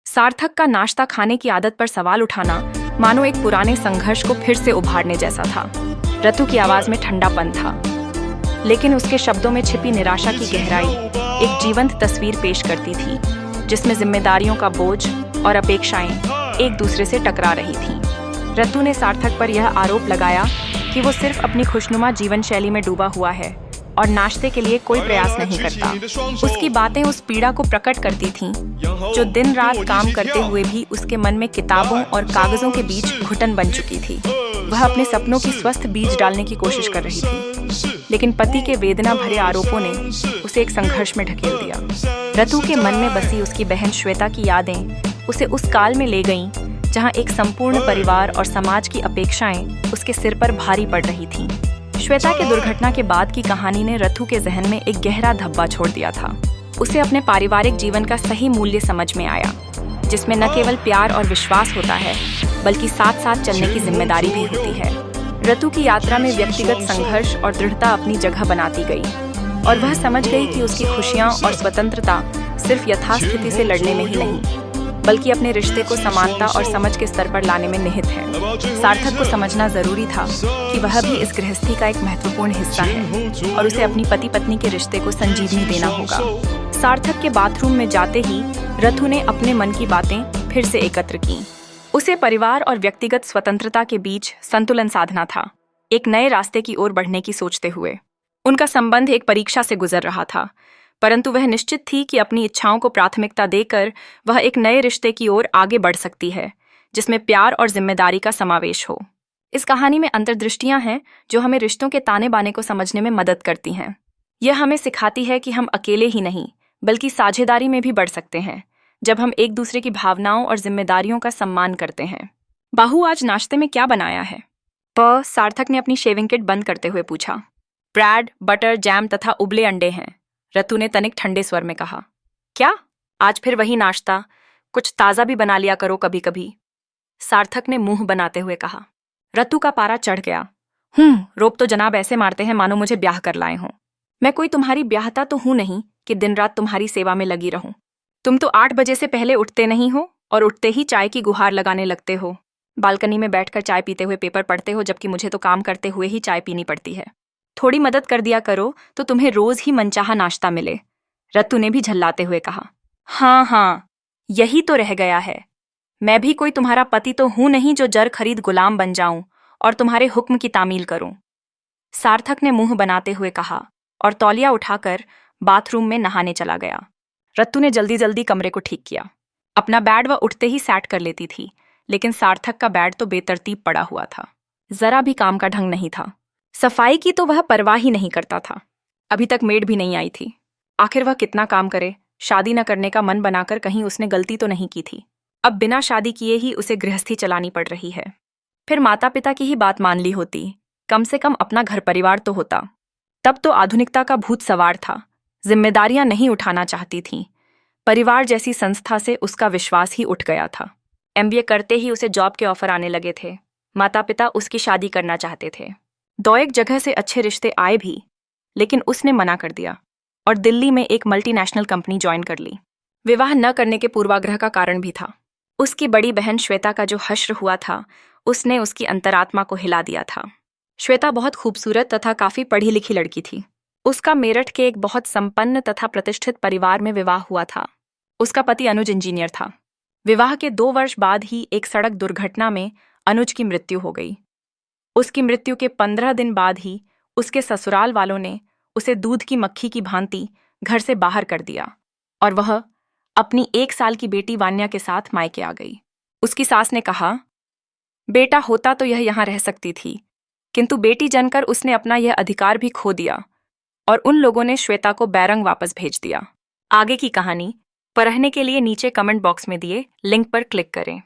सार्थक का नाश्ता खाने की आदत पर सवाल उठाना मानो एक पुराने संघर्ष को फिर से उभारने जैसा था। रतु की आवाज में ठंडापन था, लेकिन उसके शब्दों में छिपी निराशा की गहराई एक जीवंत तस्वीर पेश करती थी, जिसमें जिम्मेदारियों का बोझ और अपेक्षाएं एक दूसरे से टकरा रही थीं। रतु ने सार्थक पर यह आरोप लगाया कि वो सिर्फ अपनी खुशनुमा जीवन शैली में डूबा हुआ है और नाश्ते के लिए कोई प्रयास नहीं करता। उसकी बातें उस पीड़ा को प्रकट करती थीं, जो दिन रात काम करते हुए भी उसके मन में किताबों और कागजों के बीच घुटन बन चुकी थी। वह अपने सपनों की स्वस्थ बीज डालने की कोशिश कर रही थी, लेकिन पति के वेदना भरे आरोपों ने उसे एक संघर्ष में ढकेल दिया। रतु के मन में बसी उसकी बहन श्वेता की यादें उसे उस काल में ले गईं, जहां एक संपूर्ण परिवार और समाज की अपेक्षाएं उसके सिर पर भारी पड़ रही थीं। श्वेता के दुर्घटना के बाद की कहानी ने रतु के जहन में एक गहरा धब्बा छोड़ दिया था। उसे अपने पारिवारिक जीवन का सही मूल्य समझ में आया, जिसमें न केवल प्यार और विश्वास होता है, बल्कि साथ साथ चलने की जिम्मेदारी भी होती है। रतु की यात्रा में व्यक्तिगत संघर्ष और दृढ़ता अपनी जगह बनाती गई, और वह समझ गई कि उसकी खुशियां और स्वतंत्रता सिर्फ यथास्थिति से लड़ने में ही नहीं, बल्कि अपने रिश्ते को समानता और समझ के स्तर पर लाने में निहित है। सार्थक को समझना जरूरी था कि वह भी इस गृहस्थी का एक महत्वपूर्ण हिस्सा है और उसे अपनी पति पत्नी के रिश्ते को संजीवनी देना होगा। सार्थक के बाथरूम में जाते ही रतु ने अपने मन की बातें फिर से एकत्र की। उसे परिवार और व्यक्तिगत स्वतंत्रता के बीच संतुलन साधना था, एक नए रास्ते की ओर बढ़ने की सोचते हुए। उनका संबंध एक परीक्षा से गुजर रहा था, परंतु वह निश्चित थी कि अपनी इच्छाओं को प्राथमिकता देकर वह एक नए रिश्ते की ओर आगे बढ़ सकती है, जिसमें प्यार और जिम्मेदारी का समावेश हो। इस कहानी में अंतर्दृष्टियां हैं जो हमें रिश्तों के ताने बाने को समझने में मदद करती हैं। यह हमें सिखाती है कि हम अकेले ही नहीं, बल्कि साझेदारी में भी बढ़ सकते हैं, जब हम एक दूसरे की भावनाओं और जिम्मेदारियों का सम्मान करते हैं। बाहू, आज नाश्ते में क्या बनाया है? सार्थक ने अपनी शेविंग किट बंद करते हुए पूछा। ब्रेड, बटर, जैम तथा उबले अंडे हैं, रतु ने तनिक ठंडे स्वर में कहा। क्या? आज फिर वही नाश्ता? कुछ ताज़ा भी बना लिया करो कभी कभी, सार्थक ने मुंह बनाते हुए कहा। रतु का पारा चढ़ गया। रोब तो जनाब ऐसे मारते हैं मानो मुझे ब्याह कर लाए हों। मैं कोई तुम्हारी ब्याहता तो हूं नहीं कि दिन रात तुम्हारी सेवा में लगी रहूं। तुम तो 8 बजे से पहले उठते नहीं हो और उठते ही चाय की गुहार लगाने लगते हो। बालकनी में बैठकर चाय पीते हुए पेपर पढ़ते हो, जबकि मुझे तो काम करते हुए ही चाय पीनी पड़ती है। थोड़ी मदद कर दिया करो तो तुम्हें रोज ही मनचाहा नाश्ता मिले, रतु ने भी झल्लाते हुए कहा। हाँ, यही तो रह गया है। मैं भी कोई तुम्हारा पति तो हूं नहीं जो जर खरीद गुलाम बन जाऊं और तुम्हारे हुक्म की तामील करूं, सार्थक ने मुंह बनाते हुए कहा और तौलिया उठाकर बाथरूम में नहाने चला गया। रतु ने जल्दी जल्दी कमरे को ठीक किया। अपना बेड वह उठते ही सेट कर लेती थी, लेकिन सार्थक का बेड तो बेतरतीब पड़ा हुआ था। जरा भी काम का ढंग नहीं था। सफाई की तो वह परवाह ही नहीं करता था। अभी तक मेड भी नहीं आई थी। आखिर वह कितना काम करे? शादी न करने का मन बनाकर कहीं उसने गलती तो नहीं की थी। अब बिना शादी किए ही उसे गृहस्थी चलानी पड़ रही है। फिर माता पिता की ही बात मान ली होती, कम से कम अपना घर परिवार तो होता। तब तो आधुनिकता का भूत सवार था, जिम्मेदारियां नहीं उठाना चाहती थीं। परिवार जैसी संस्था से उसका विश्वास ही उठ गया था। MBA करते ही उसे जॉब के ऑफर आने लगे थे। माता पिता उसकी शादी करना चाहते थे। 2-1 जगह से अच्छे रिश्ते आए भी, लेकिन उसने मना कर दिया और दिल्ली में एक मल्टीनेशनल कंपनी ज्वाइन कर ली। विवाह न करने के पूर्वाग्रह का कारण भी था। उसकी बड़ी बहन श्वेता का जो हश्र हुआ था, उसने उसकी अंतरात्मा को हिला दिया था। श्वेता बहुत खूबसूरत तथा काफी पढ़ी लिखी लड़की थी। उसका मेरठ के एक बहुत संपन्न तथा प्रतिष्ठित परिवार में विवाह हुआ था। उसका पति अनुज इंजीनियर था। विवाह के 2 वर्ष बाद ही एक सड़क दुर्घटना में अनुज की मृत्यु हो गई। उसकी मृत्यु के 15 दिन बाद ही उसके ससुराल वालों ने उसे दूध की मक्खी की भांति घर से बाहर कर दिया और वह अपनी 1 साल की बेटी वान्या के साथ मायके आ गई। उसकी सास ने कहा, बेटा होता तो यह यहाँ रह सकती थी, किंतु बेटी जनकर उसने अपना यह अधिकार भी खो दिया और उन लोगों ने श्वेता को बैरंग वापस भेज दिया। आगे की कहानी पढ़ने के लिए नीचे कमेंट बॉक्स में दिए लिंक पर क्लिक करें।